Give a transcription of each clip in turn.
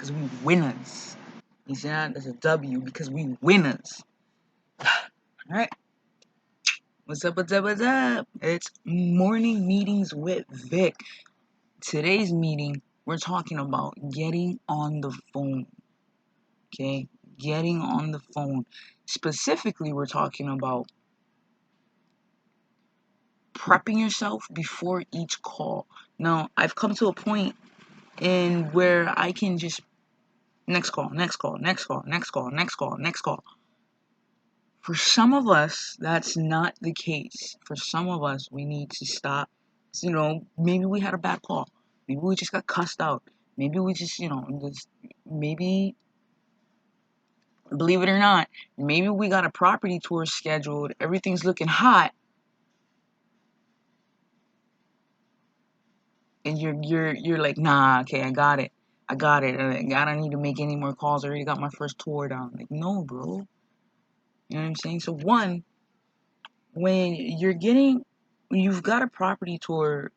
because we winners. You see that? There's a W because we winners. Alright. What's up, what's up, what's up? It's Morning Meetings with Vic. Today's meeting, we're talking about getting on the phone. Okay? Getting on the phone. Specifically, we're talking about prepping yourself before each call. Now, I've come to a point in where I can just next call. For some of us, that's not the case. For some of us, we need to stop. Maybe we had a bad call. Maybe we just got cussed out. Maybe we just, maybe, believe it or not, maybe we got a property tour scheduled. Everything's looking hot. And you're like, nah, okay, I got it. I don't need to make any more calls. I already got my first tour down. Like, no, bro. You know what I'm saying? So one, when you've got a property tour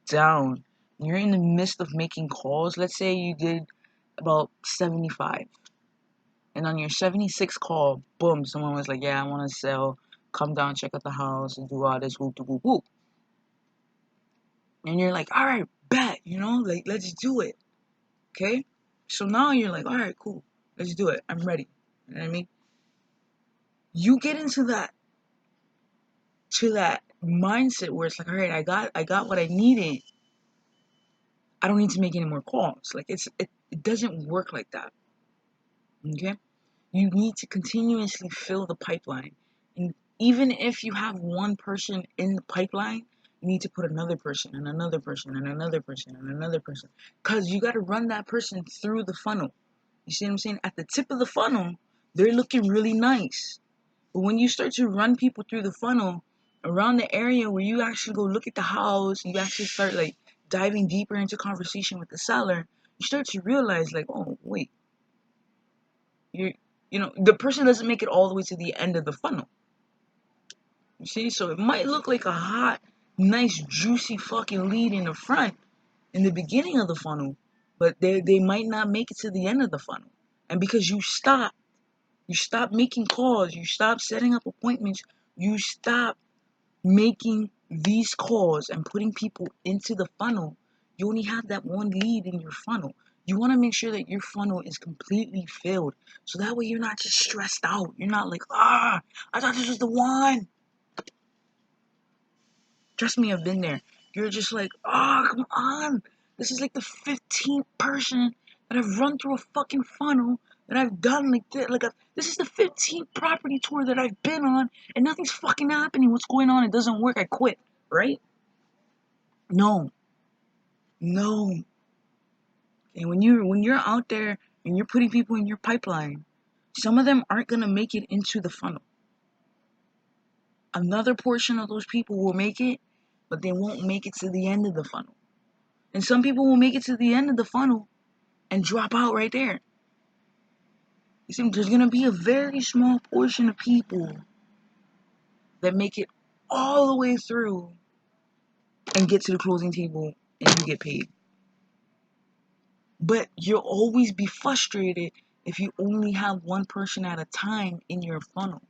down, you're in the midst of making calls. Let's say you did about 75. And on your 76th call, boom, someone was like, yeah, I want to sell. Come down, check out the house, and do all this, whoop, whoop, whoop. And you're like, all right, bet, like, let's do it. Okay? So now you're like, all right, cool. Let's do it. I'm ready. You know what I mean? You get into that mindset where it's like, all right, I got what I needed. I don't need to make any more calls. Like it doesn't work like that. Okay? You need to continuously fill the pipeline. And even if you have one person in the pipeline, you need to put another person and another person and another person and another person. Because you got to run that person through the funnel. You see what I'm saying? At the tip of the funnel, they're looking really nice. But when you start to run people through the funnel around the area where you actually go look at the house, you actually start like diving deeper into conversation with the seller, you start to realize like, oh wait, the person doesn't make it all the way to the end of the funnel. You see, so it might look like a hot, nice, juicy fucking lead in the front, in the beginning of the funnel, but they might not make it to the end of the funnel. And because you stop making calls, you stop setting up appointments, you stop making these calls and putting people into the funnel, you only have that one lead in your funnel. You want to make sure that your funnel is completely filled. So that way you're not just stressed out. You're not like, I thought this was the one. Trust me, I've been there. You're just like, come on. This is like the 15th person that I've run through a fucking funnel that I've done like this. This is the 15th property tour that I've been on, and nothing's fucking happening. What's going on? It doesn't work. I quit, right? No. And when you're out there and you're putting people in your pipeline, some of them aren't gonna make it into the funnel. Another portion of those people will make it, but they won't make it to the end of the funnel. And some people will make it to the end of the funnel and drop out right there. You see, there's going to be a very small portion of people that make it all the way through and get to the closing table and you get paid. But you'll always be frustrated if you only have one person at a time in your funnel.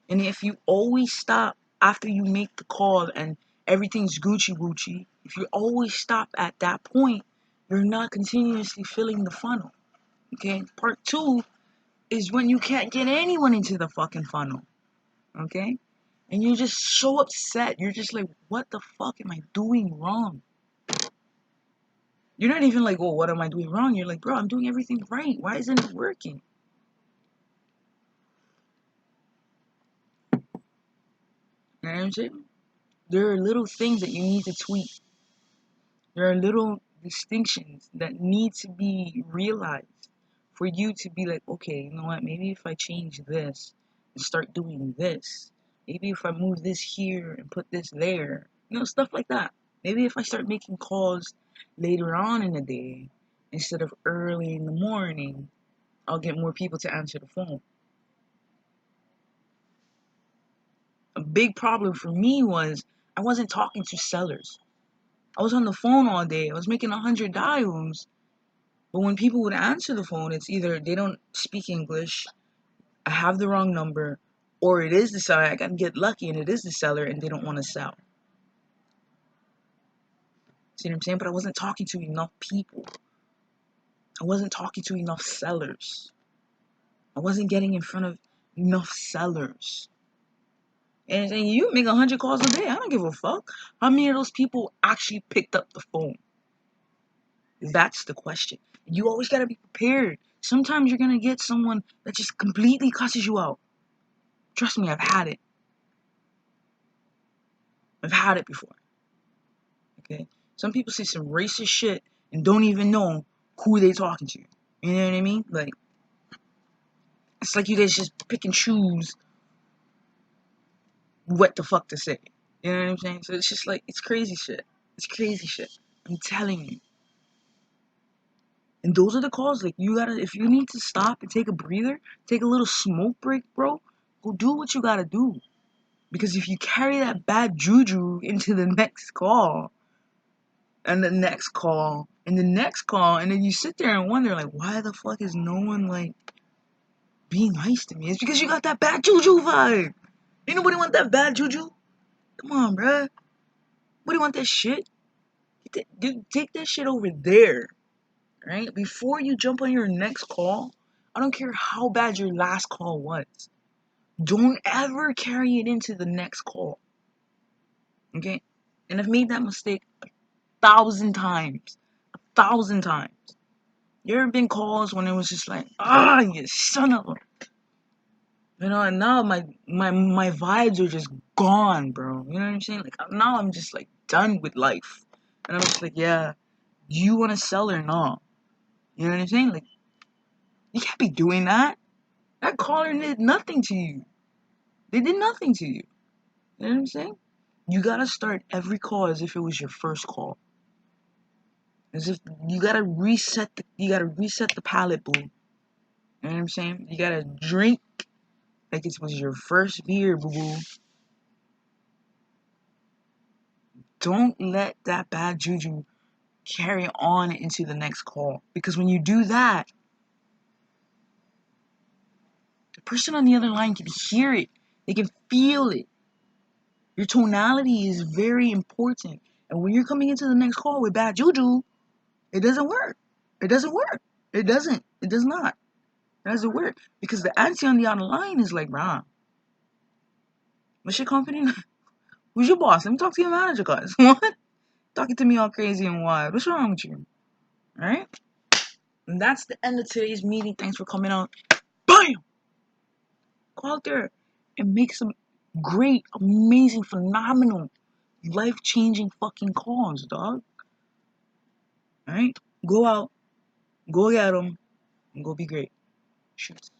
And if you always stop after you make the call and everything's Gucci, if you always stop at that point, you're not continuously filling the funnel. Okay? Part 2 is when you can't get anyone into the fucking funnel. Okay? And you're just so upset. You're just like, what the fuck am I doing wrong? You're not even like, oh, what am I doing wrong? You're like, bro, I'm doing everything right. Why isn't it working? You know what I'm saying? There are little things that you need to tweak. There are little distinctions that need to be realized for you to be like, okay, you know what? Maybe if I change this and start doing this, maybe if I move this here and put this there, stuff like that. Maybe if I start making calls later on in the day instead of early in the morning, I'll get more people to answer the phone. A big problem for me was I wasn't talking to sellers. I was on the phone all day. I was making 100 dials, But when people would answer the phone, it's either they don't speak English, I have the wrong number, or it is the seller. I gotta get lucky and it is the seller and they don't want to sell. See what I'm saying? But I wasn't talking to enough people. I wasn't talking to enough sellers. I wasn't getting in front of enough sellers. And you make 100 calls a day. I don't give a fuck. How many of those people actually picked up the phone? That's the question. You always gotta be prepared. Sometimes you're gonna get someone that just completely cusses you out. Trust me, I've had it. I've had it before. Okay? Some people say some racist shit and don't even know who they talking to. You know what I mean? Like, it's like you guys just pick and choose what the fuck to say. You know what I'm saying? So it's just like, it's crazy shit. It's crazy shit. I'm telling you. And those are the calls, like, you gotta, if you need to stop and take a breather, take a little smoke break, bro, go do what you gotta do. Because if you carry that bad juju into the next call, and the next call, and the next call, and then you sit there and wonder, like, why the fuck is no one, like, being nice to me? It's because you got that bad juju vibe. Ain't nobody want that bad juju. Come on, bruh. Nobody want that shit. Dude, take that shit over there. Right? Before you jump on your next call, I don't care how bad your last call was. Don't ever carry it into the next call. Okay? And I've made that mistake 1,000 times. 1,000 times. There have been calls when it was just like, you son of a... You know, and now my vibes are just gone, bro. You know what I'm saying? Like, now I'm just, like, done with life. And I'm just like, yeah, do you want to sell or not? You know what I'm saying? Like, you can't be doing that. That caller did nothing to you. They did nothing to you. You know what I'm saying? You gotta start every call as if it was your first call. As if you gotta reset the palate, boo. You know what I'm saying? You gotta drink like it was your first beer, boo boo. Don't let that bad juju carry on into the next call. Because when you do that, the person on the other line can hear it. They can feel it. Your tonality is very important. And when you're coming into the next call with bad juju, it doesn't work. It doesn't work. It doesn't. It does not. It doesn't work. Because the auntie on the other line is like, bruh, what's your company? Who's your boss? Let me talk to your manager, guys. What? Talking to me all crazy and wild. What's wrong with you? Alright? And that's the end of today's meeting. Thanks for coming out. BAM! Go out there and make some great, amazing, phenomenal, life-changing fucking calls, dog. Alright? Go out, go get them, and go be great. Shoot.